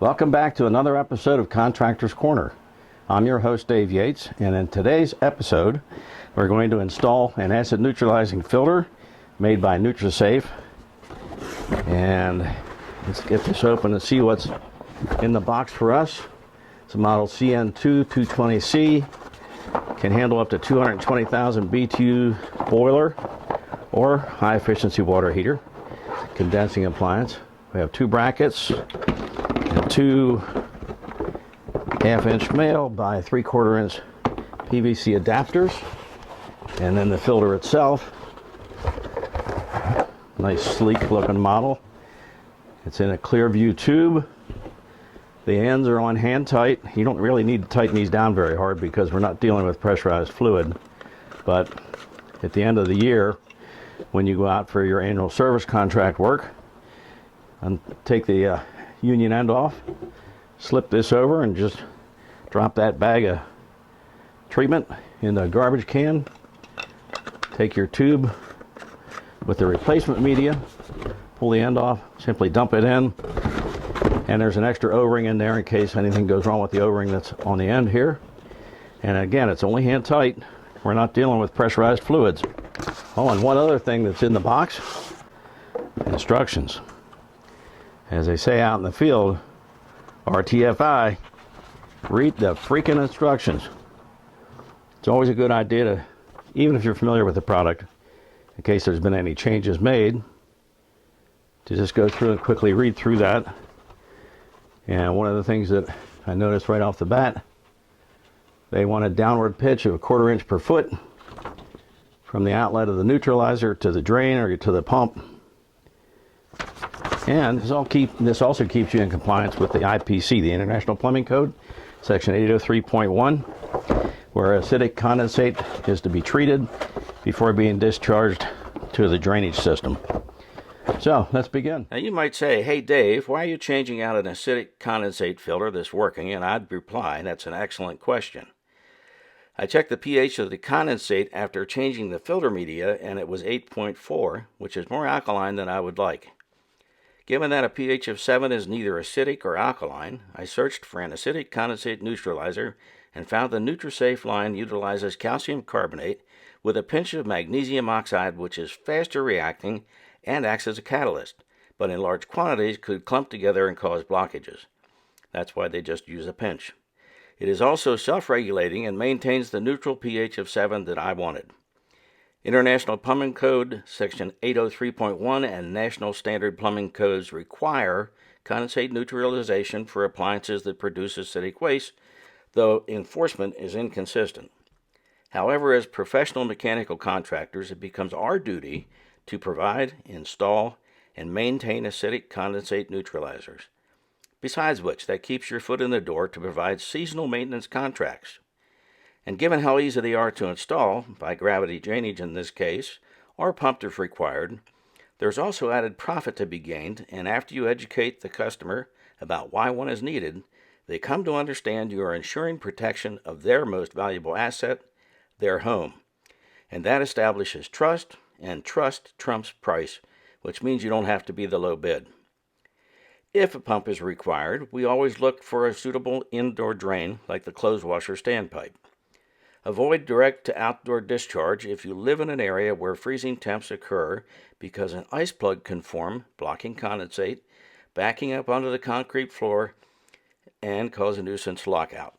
Welcome back to another episode of Contractors Corner. I'm your host, Dave Yates, and in today's episode, we're going to install an acid neutralizing filter made by Neutra-Safe. And let's get this open and see what's in the box for us. It's a model CN2-220C. Can handle up to 220,000 BTU boiler or high efficiency water heater. Condensing appliance. We have two brackets and two 1/2-inch male by 3/4-inch PVC adapters, and then the filter itself. Nice sleek looking model. It's in a clear view tube. The ends are on hand tight. You don't really need to tighten these down very hard because we're not dealing with pressurized fluid, but at the end of the year, when you go out for your annual service contract work, and take the union end off, slip this over and just drop that bag of treatment in the garbage can. Take your tube with the replacement media, pull the end off, simply dump it in, and there's an extra O-ring in there in case anything goes wrong with the O-ring that's on the end here. And again, it's only hand tight. We're not dealing with pressurized fluids. Oh, and one other thing that's in the box, instructions. As they say out in the field, RTFI, read the freaking instructions. It's always a good idea to, even if you're familiar with the product, in case there's been any changes made, to just go through and quickly read through that. And one of the things that I noticed right off the bat, they want a downward pitch of 1/4 inch per foot from the outlet of the neutralizer to the drain or to the pump. And this also keeps you in compliance with the IPC, the International Plumbing Code, section 803.1, where acidic condensate is to be treated before being discharged to the drainage system. So, let's begin. Now you might say, hey Dave, why are you changing out an acidic condensate filter that's working? And I'd reply, that's an excellent question. I checked the pH of the condensate after changing the filter media, and it was 8.4, which is more alkaline than I would like. Given that a pH of 7 is neither acidic or alkaline, I searched for an acidic condensate neutralizer and found the Neutra-Safe line utilizes calcium carbonate with a pinch of magnesium oxide, which is faster reacting and acts as a catalyst, but in large quantities could clump together and cause blockages. That's why they just use a pinch. It is also self-regulating and maintains the neutral pH of 7 that I wanted. International Plumbing Code, section 803.1 and National Standard Plumbing Codes require condensate neutralization for appliances that produce acidic waste, though enforcement is inconsistent. However, as professional mechanical contractors, it becomes our duty to provide, install, and maintain acidic condensate neutralizers. Besides which, that keeps your foot in the door to provide seasonal maintenance contracts. And given how easy they are to install, by gravity drainage in this case, or pumped if required, there's also added profit to be gained, and after you educate the customer about why one is needed, they come to understand you are ensuring protection of their most valuable asset, their home. And that establishes trust, and trust trumps price, which means you don't have to be the low bid. If a pump is required, we always look for a suitable indoor drain like the clothes washer standpipe. Avoid direct to outdoor discharge if you live in an area where freezing temps occur because an ice plug can form, blocking condensate, backing up onto the concrete floor, and cause a nuisance lockout.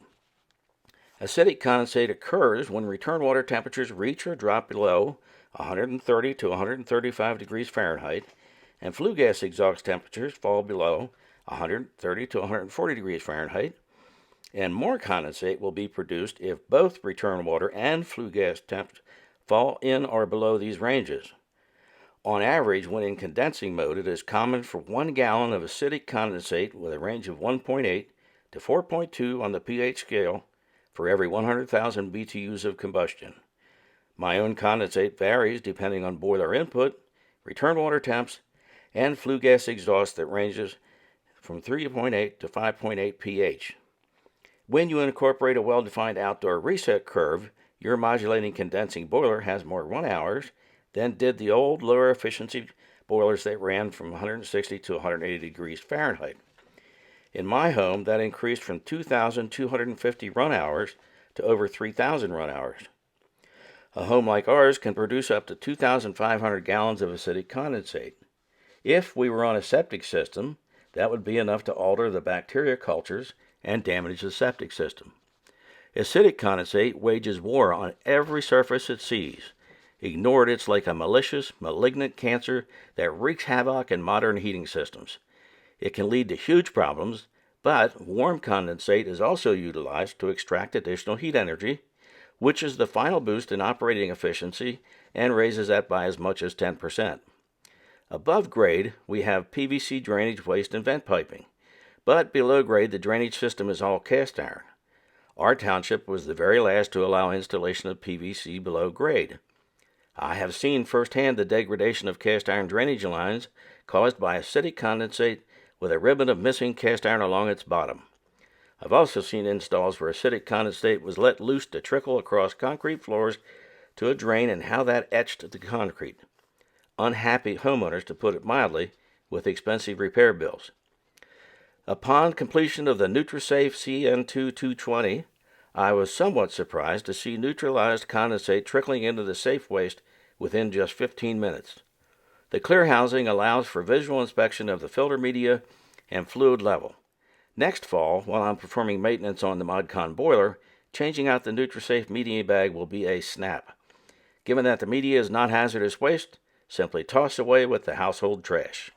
Acidic condensate occurs when return water temperatures reach or drop below 130 to 135 degrees Fahrenheit, and flue gas exhaust temperatures fall below 130 to 140 degrees Fahrenheit, and more condensate will be produced if both return water and flue gas temps fall in or below these ranges. On average, when in condensing mode, it is common for 1 gallon of acidic condensate with a range of 1.8 to 4.2 on the pH scale for every 100,000 BTUs of combustion. My own condensate varies depending on boiler input, return water temps, and flue gas exhaust that ranges from 3.8 to 5.8 pH. When you incorporate a well-defined outdoor reset curve, your modulating condensing boiler has more run-hours than did the old lower efficiency boilers that ran from 160 to 180 degrees Fahrenheit. In my home, that increased from 2,250 run hours to over 3,000 run hours. A home like ours can produce up to 2,500 gallons of acidic condensate. If we were on a septic system, that would be enough to alter the bacteria cultures and damage the septic system. Acidic condensate wages war on every surface it sees. Ignored, it's like a malicious, malignant cancer that wreaks havoc in modern heating systems. It can lead to huge problems, but warm condensate is also utilized to extract additional heat energy, which is the final boost in operating efficiency and raises that by as much as 10%. Above grade, we have PVC drainage waste and vent piping, but below grade, the drainage system is all cast iron. Our township was the very last to allow installation of PVC below grade. I have seen firsthand the degradation of cast iron drainage lines caused by acidic condensate with a ribbon of missing cast iron along its bottom. I've also seen installs where acidic condensate was let loose to trickle across concrete floors to a drain and how that etched the concrete. Unhappy homeowners, to put it mildly, with expensive repair bills. Upon completion of the Neutra-Safe CN2-220, I was somewhat surprised to see neutralized condensate trickling into the safe waste within just 15 minutes. The clear housing allows for visual inspection of the filter media and fluid level. Next fall, while I'm performing maintenance on the ModCon boiler, changing out the Neutra-Safe media bag will be a snap. Given that the media is not hazardous waste, simply toss away with the household trash.